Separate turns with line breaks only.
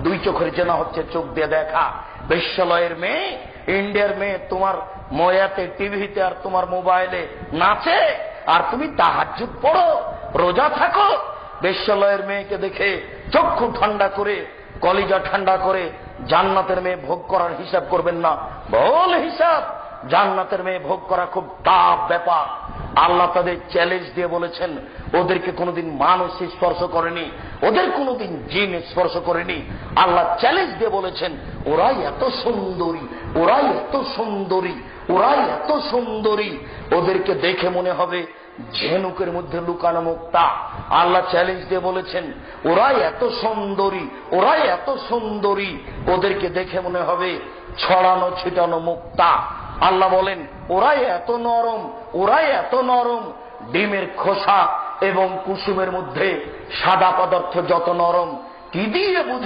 দুই চোখের জেনা হচ্ছে চোখ দিয়ে দেখা। বেশ্যালয়ের মেয়ে, ইন্ডিয়ার মেয়ে তোমার ময়াতে, টিভিতে আর তোমার মোবাইলে নাচে, আর তুমি তাহাজ্জুদ পড়ো, রোজা থাকো। বেশ্যালয়ের মেয়েকে দেখে চক্ষু ঠান্ডা করে, কলিজা ঠান্ডা করে জান্নাতের মেয়ে ভোগ করার হিসাব করবেন না, ভুল হিসাব। জান্নাতের মেয়ে ভোগ করা খুব টাফ ব্যাপার। আল্লাহ তাদের চ্যালেঞ্জ দিয়ে বলেছেন, ওদেরকে কোনোদিন মানুষ স্পর্শ করেনি, ওদের কোনোদিন জিন স্পর্শ করেনি। আল্লাহ চ্যালেঞ্জ দিয়ে বলেছেন, ওরাই এত সুন্দরী, ওরাই এত সুন্দরী, ওরাই এত সুন্দরী, ওদেরকে দেখে মনে হবে ঝিনুকের মধ্যে লুকানো মুক্তা। আল্লাহ চ্যালেঞ্জ দিয়ে বলেছেন, ওরাই এত সুন্দরী, ওরাই এত সুন্দরী, ওদেরকে দেখে মনে হবে ছড়ানো ছিটানো মুক্তা। আল্লাহ বলেন, ওরাই এত নরম, ওরাই এত নরম, ডিমের খোসা এবং কুসুমের মধ্যে সাদা পদার্থ যত নরম, কি দিয়ে বুঝ